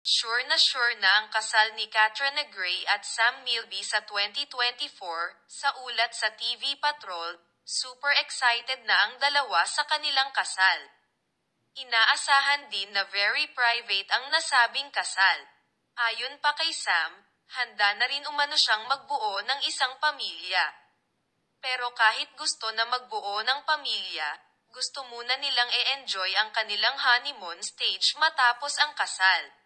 Sure na ang kasal ni Katrina Gray at Sam Milby sa 2024, sa ulat sa TV Patrol, super excited na ang dalawa sa kanilang kasal. Inaasahan din na very private ang nasabing kasal. Ayon pa kay Sam, handa na rin umano siyang magbuo ng isang pamilya. Pero kahit gusto na magbuo ng pamilya, gusto muna nilang e-enjoy ang kanilang honeymoon stage matapos ang kasal.